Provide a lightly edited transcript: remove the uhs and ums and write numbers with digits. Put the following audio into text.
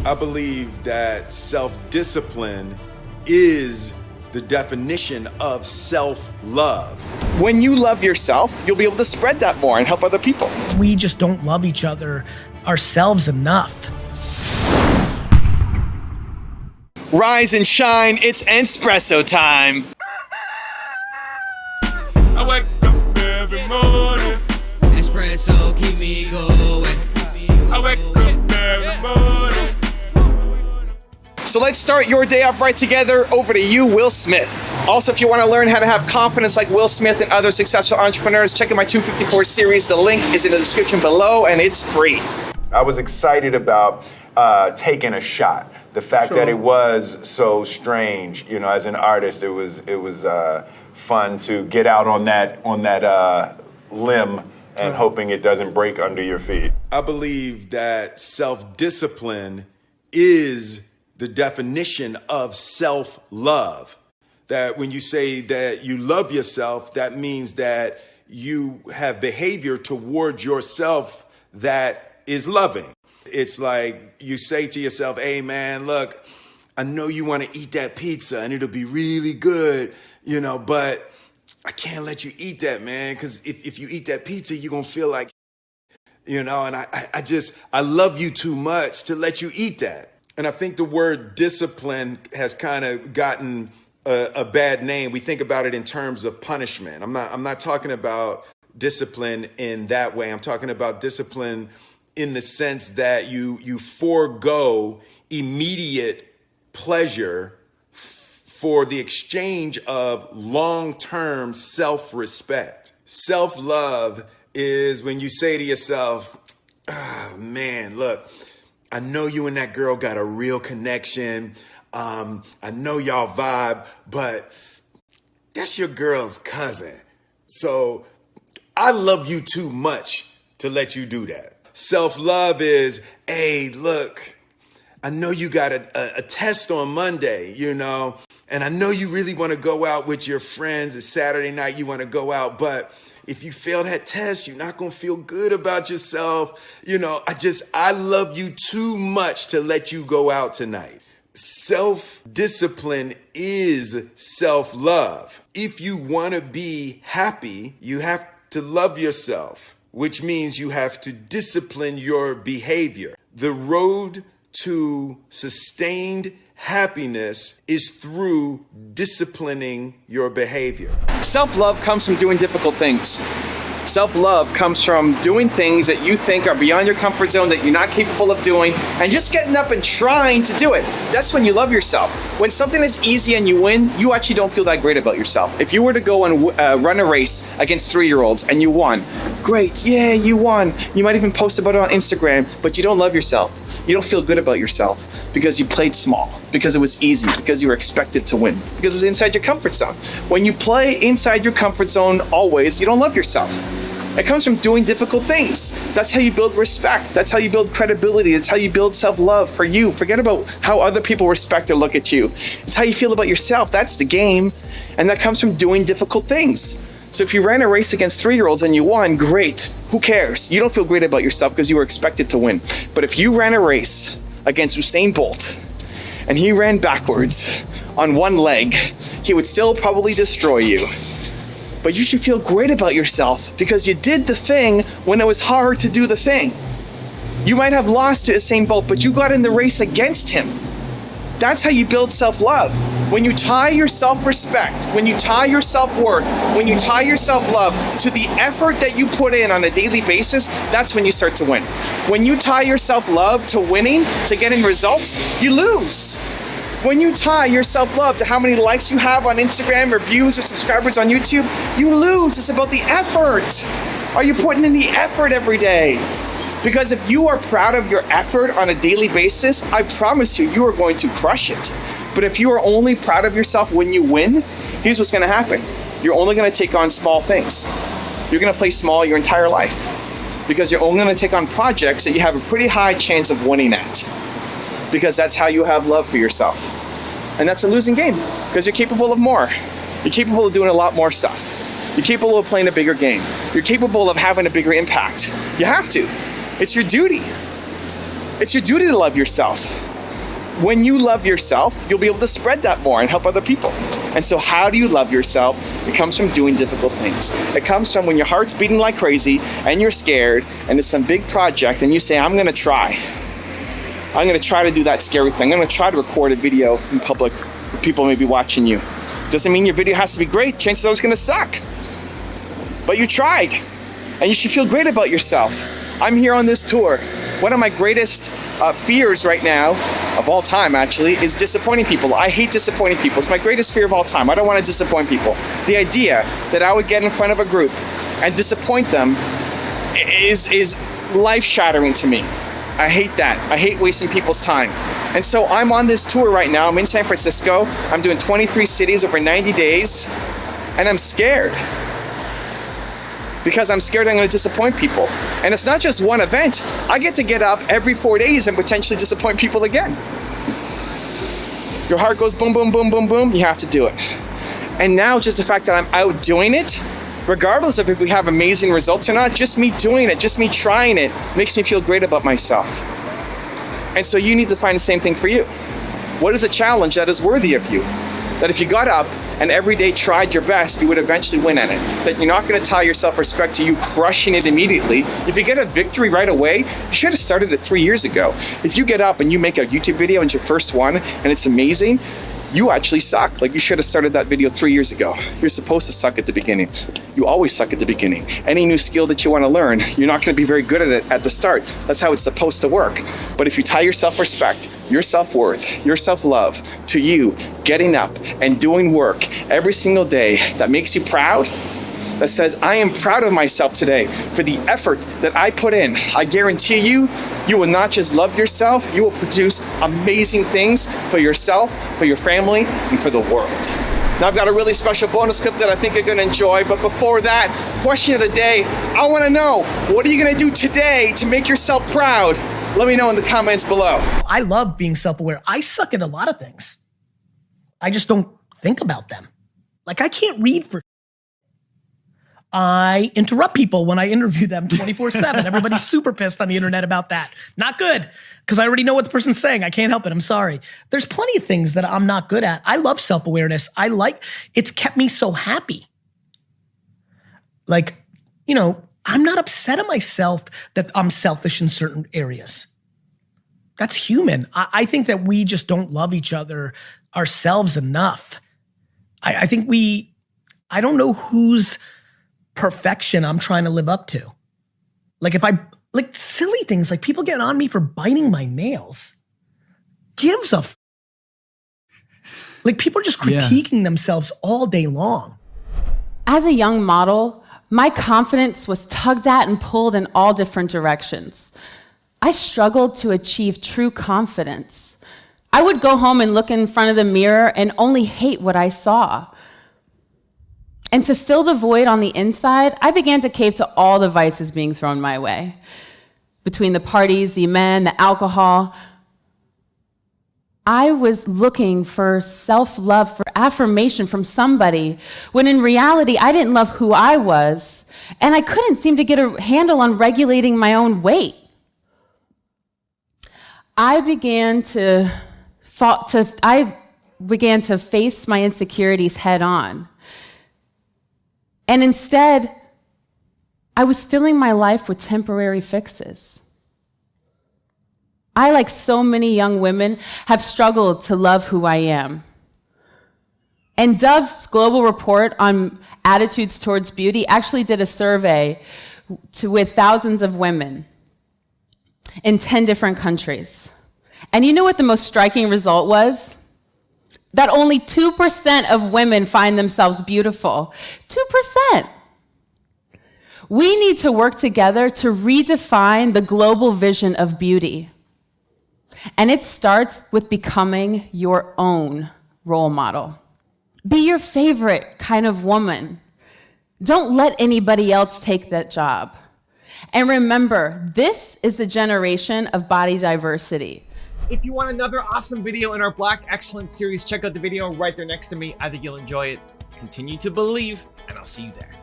I believe that self-discipline is the definition of self-love. When you love yourself, you'll be able to spread that more and help other people. We just don't love each other, ourselves enough. Rise and shine, it's espresso time. I wake up every morning. Espresso keep me going. I wake up every morning. So let's start your day off right together. Over to you, Will Smith. Also, if you want to learn how to have confidence like Will Smith and other successful entrepreneurs, check out my 254 series. The link is in the description below, and it's free. I was excited about taking a shot. The fact that it was so strange, you know, as an artist, it was fun to get out on that limb and hoping it doesn't break under your feet. I believe that self-discipline is the definition of self-love. That when you say that you love yourself, that means that you have behavior towards yourself that is loving. It's like you say to yourself, hey man, look, I know you want to eat that pizza and it'll be really good, you know, but I can't let you eat that, man, because if you eat that pizza, you're going to feel like, you know, and I love you too much to let you eat that. And I think the word discipline has kind of gotten a bad name. We think about it in terms of punishment. I'm not talking about discipline in that way. I'm talking about discipline in the sense that you forego immediate pleasure for the exchange of long-term self-respect. Self-love is when you say to yourself, oh, man, look, I know you and that girl got a real connection. I know y'all vibe, but that's your girl's cousin. So I love you too much to let you do that. Self-love is, hey, look, I know you got a test on Monday, you know, and I know you really want to go out with your friends. It's Saturday night, you want to go out, but if you fail that test, you're not going to feel good about yourself. You know, I love you too much to let you go out tonight. Self-discipline is self-love. If you want to be happy, you have to love yourself, which means you have to discipline your behavior. The road to sustained happiness is through disciplining your behavior. Self-love comes from doing difficult things. Self-love comes from doing things that you think are beyond your comfort zone, that you're not capable of doing, and just getting up and trying to do it. That's when you love yourself. When something is easy and you win, you actually don't feel that great about yourself. If you were to go and run a race against 3-year-olds and you won, great, yeah, you won. You might even post about it on Instagram, but you don't love yourself. You don't feel good about yourself because you played small, because it was easy, because you were expected to win, because it was inside your comfort zone. When you play inside your comfort zone always, you don't love yourself. It comes from doing difficult things. That's how you build respect. That's how you build credibility. It's how you build self-love for you. Forget about how other people respect or look at you. It's how you feel about yourself. That's the game. And that comes from doing difficult things. So if you ran a race against 3-year-olds and you won, great. Who cares? You don't feel great about yourself because you were expected to win. But if you ran a race against Usain Bolt and he ran backwards on one leg, he would still probably destroy you. But you should feel great about yourself because you did the thing when it was hard to do the thing. You might have lost to Usain Bolt, but you got in the race against him. That's how you build self-love. When you tie your self-respect, when you tie your self-worth, when you tie your self-love to the effort that you put in on a daily basis, that's when you start to win. When you tie your self-love to winning, to getting results, you lose. When you tie your self-love to how many likes you have on Instagram or views or subscribers on YouTube, you lose. It's about the effort. Are you putting in the effort every day? Because if you are proud of your effort on a daily basis, I promise you, you are going to crush it. But if you are only proud of yourself when you win, here's what's going to happen. You're only going to take on small things. You're going to play small your entire life because you're only going to take on projects that you have a pretty high chance of winning at. Because that's how you have love for yourself. And that's a losing game because you're capable of more. You're capable of doing a lot more stuff. You're capable of playing a bigger game. You're capable of having a bigger impact. You have to. It's your duty. It's your duty to love yourself. When you love yourself, you'll be able to spread that more and help other people. And so how do you love yourself? It comes from doing difficult things. It comes from when your heart's beating like crazy and you're scared and it's some big project and you say, I'm gonna try. I'm gonna try to do that scary thing. I'm gonna try to record a video in public where people may be watching you. Doesn't mean your video has to be great. Chances are it's gonna suck. But you tried, and you should feel great about yourself. I'm here on this tour. One of my greatest fears right now, of all time actually, is disappointing people. I hate disappointing people. It's my greatest fear of all time. I don't want to disappoint people. The idea that I would get in front of a group and disappoint them is life-shattering to me. I hate that. I hate wasting people's time. And so I'm on this tour right now. I'm in San Francisco. I'm doing 23 cities over 90 days, and I'm scared. Because I'm scared I'm gonna disappoint people. And it's not just one event. I get to get up every 4 days and potentially disappoint people again. Your heart goes boom, boom, boom, boom, boom, you have to do it. And now just the fact that I'm out doing it, regardless of if we have amazing results or not, just me doing it, just me trying it, makes me feel great about myself. And so you need to find the same thing for you. What is a challenge that is worthy of you? That if you got up and every day tried your best, you would eventually win at it. That you're not going to tie your self-respect to you crushing it immediately. If you get a victory right away, you should have started it 3 years ago. If you get up and you make a YouTube video and it's your first one and it's amazing, you actually suck. Like, you should have started that video 3 years ago. You're supposed to suck at the beginning. You always suck at the beginning. Any new skill that you want to learn, you're not going to be very good at it at the start. That's how it's supposed to work. But if you tie your self-respect, your self-worth, your self-love to you getting up and doing work every single day that makes you proud, that says, I am proud of myself today for the effort that I put in. I guarantee you, you will not just love yourself, you will produce amazing things for yourself, for your family, and for the world. Now I've got a really special bonus clip that I think you're gonna enjoy, but before that, question of the day, I wanna know, what are you gonna do today to make yourself proud? Let me know in the comments below. I love being self-aware. I suck at a lot of things. I just don't think about them. Like, I can't read for I interrupt people when I interview them 24/7. Everybody's super pissed on the internet about that. Not good, because I already know what the person's saying. I can't help it. I'm sorry. There's plenty of things that I'm not good at. I love self-awareness. It's kept me so happy. Like, you know, I'm not upset at myself that I'm selfish in certain areas. That's human. I think that we just don't love each other, ourselves enough. I think I don't know whose perfection I'm trying to live up to. Like, like silly things, like people getting on me for biting my nails. Gives a like, people are just critiquing themselves all day long. As a young model, my confidence was tugged at and pulled in all different directions. I struggled to achieve true confidence. I would go home and look in front of the mirror and only hate what I saw. And to fill the void on the inside, I began to cave to all the vices being thrown my way. Between the parties, the men, the alcohol, I was looking for self-love, for affirmation from somebody, when in reality, I didn't love who I was, and I couldn't seem to get a handle on regulating my own weight. I began to face my insecurities head on. And instead, I was filling my life with temporary fixes. I, like so many young women, have struggled to love who I am. And Dove's global report on attitudes towards beauty actually did a survey with thousands of women in 10 different countries. And you know what the most striking result was? That only 2% of women find themselves beautiful. 2%. We need to work together to redefine the global vision of beauty. And it starts with becoming your own role model. Be your favorite kind of woman. Don't let anybody else take that job. And remember, this is the generation of body diversity. If you want another awesome video in our Black Excellence series, check out the video right there next to me. I think you'll enjoy it. Continue to believe, and I'll see you there.